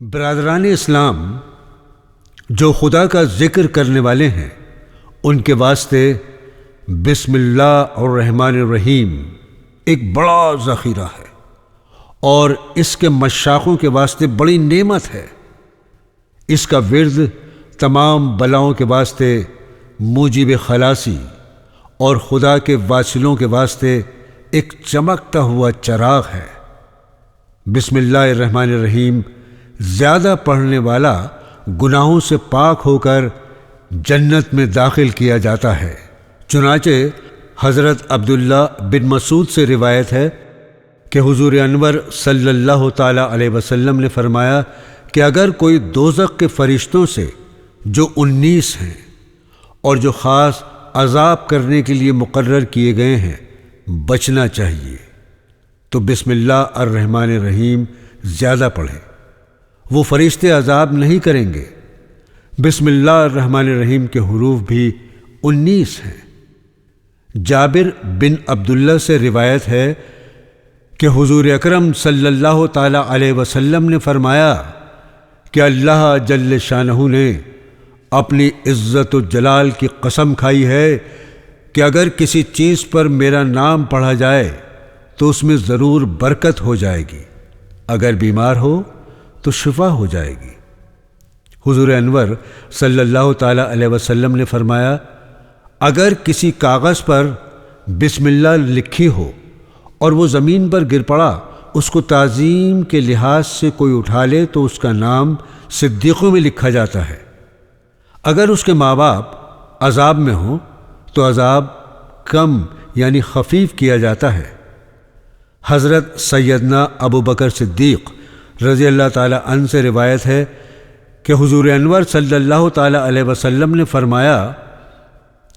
برادران اسلام جو خدا کا ذکر کرنے والے ہیں ان کے واسطے بسم اللہ الرحمن الرحیم ایک بڑا ذخیرہ ہے اور اس کے مشاقوں کے واسطے بڑی نعمت ہے۔ اس کا ورد تمام بلاؤں کے واسطے موجب خلاصی اور خدا کے واصلوں کے واسطے ایک چمکتا ہوا چراغ ہے۔ بسم اللہ الرحمن الرحیم زیادہ پڑھنے والا گناہوں سے پاک ہو کر جنت میں داخل کیا جاتا ہے۔ چنانچہ حضرت عبداللہ بن مسعود سے روایت ہے کہ حضور انور صلی اللہ تعالی علیہ وسلم نے فرمایا کہ اگر کوئی دوزخ کے فرشتوں سے جو 19 ہیں اور جو خاص عذاب کرنے کے لیے مقرر کیے گئے ہیں بچنا چاہیے تو بسم اللہ الرحمن الرحیم زیادہ پڑھے، وہ فرشتے عذاب نہیں کریں گے۔ بسم اللہ الرحمن الرحیم کے حروف بھی 19 ہیں۔ جابر بن عبداللہ سے روایت ہے کہ حضور اکرم صلی اللہ تعالی علیہ وسلم نے فرمایا کہ اللہ جل شانہ نے اپنی عزت و جلال کی قسم کھائی ہے کہ اگر کسی چیز پر میرا نام پڑھا جائے تو اس میں ضرور برکت ہو جائے گی، اگر بیمار ہو تو شفا ہو جائے گی۔ حضور انور صلی اللہ تعالی علیہ وسلم نے فرمایا اگر کسی کاغذ پر بسم اللہ لکھی ہو اور وہ زمین پر گر پڑا، اس کو تعظیم کے لحاظ سے کوئی اٹھا لے تو اس کا نام صدیقوں میں لکھا جاتا ہے۔ اگر اس کے ماں باپ عذاب میں ہوں تو عذاب کم یعنی خفیف کیا جاتا ہے۔ حضرت سیدنا ابو بکر صدیق رضی اللہ تعالی عنہ سے روایت ہے کہ حضور انور صلی اللہ تعالی علیہ وسلم نے فرمایا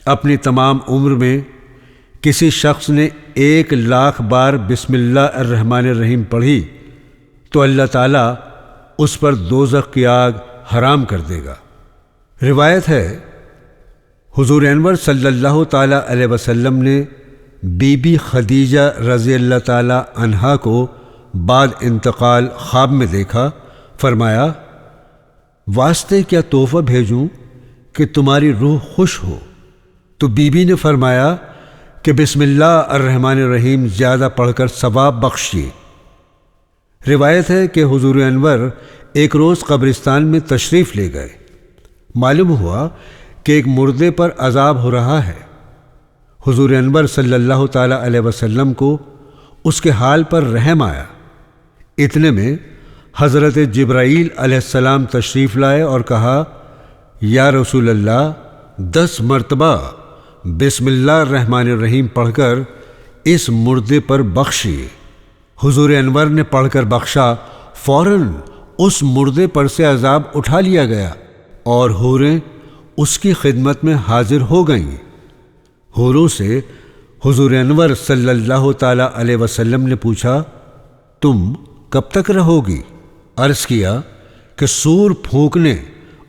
اپنی تمام عمر میں کسی شخص نے 1,00,000 بار بسم اللہ الرحمن الرحیم پڑھی تو اللہ تعالیٰ اس پر دوزخ کی آگ حرام کر دے گا۔ روایت ہے حضور انور صلی اللہ تعالی علیہ وسلم نے بی بی خدیجہ رضی اللہ تعالی عنہا کو بعد انتقال خواب میں دیکھا، فرمایا واسطے کیا تحفہ بھیجوں کہ تمہاری روح خوش ہو؟ تو بی بی نے فرمایا کہ بسم اللہ الرحمن الرحیم زیادہ پڑھ کر ثواب بخشیے۔ روایت ہے کہ حضور انور ایک روز قبرستان میں تشریف لے گئے، معلوم ہوا کہ ایک مردے پر عذاب ہو رہا ہے۔ حضور انور صلی اللہ تعالی علیہ وسلم کو اس کے حال پر رحم آیا۔ اتنے میں حضرت جبرائیل علیہ السلام تشریف لائے اور کہا یا رسول اللہ 10 مرتبہ بسم اللہ الرحمن الرحیم پڑھ کر اس مردے پر بخشیے۔ حضور انور نے پڑھ کر بخشا، فوراً اس مردے پر سے عذاب اٹھا لیا گیا اور حوریں اس کی خدمت میں حاضر ہو گئیں۔ حوروں سے حضور انور صلی اللہ تعالی علیہ وسلم نے پوچھا تم کب تک رہو گی؟ عرض کیا کہ سور پھونکنے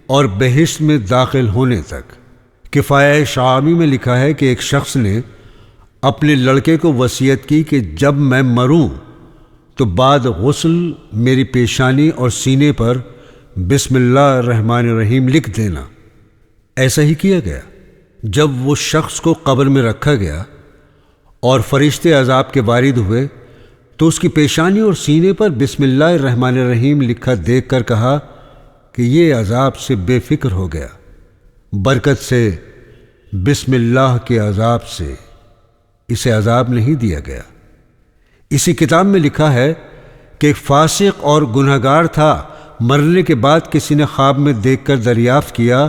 اور بہشت میں داخل ہونے تک۔ کفایہ شامی میں لکھا ہے کہ ایک شخص نے اپنے لڑکے کو وصیت کی کہ جب میں مروں تو بعد غسل میری پیشانی اور سینے پر بسم اللہ الرحمن الرحیم لکھ دینا۔ ایسا ہی کیا گیا۔ جب وہ شخص کو قبر میں رکھا گیا اور فرشتے عذاب کے وارد ہوئے تو اس کی پیشانی اور سینے پر بسم اللہ الرحمن الرحیم لکھا دیکھ کر کہا کہ یہ عذاب سے بے فکر ہو گیا، برکت سے بسم اللہ کے عذاب سے اسے عذاب نہیں دیا گیا۔ اسی کتاب میں لکھا ہے کہ ایک فاسق اور گنہگار تھا، مرنے کے بعد کسی نے خواب میں دیکھ کر دریافت کیا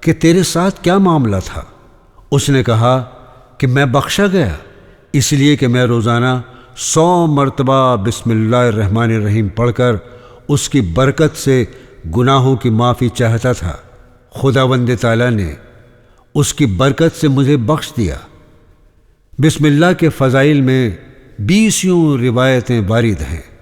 کہ تیرے ساتھ کیا معاملہ تھا؟ اس نے کہا کہ میں بخشا گیا اس لیے کہ میں روزانہ 100 مرتبہ بسم اللہ الرحمن الرحیم پڑھ کر اس کی برکت سے گناہوں کی معافی چاہتا تھا۔ خداوند تعالیٰ نے اس کی برکت سے مجھے بخش دیا۔ بسم اللہ کے فضائل میں 20 روایتیں وارد ہیں۔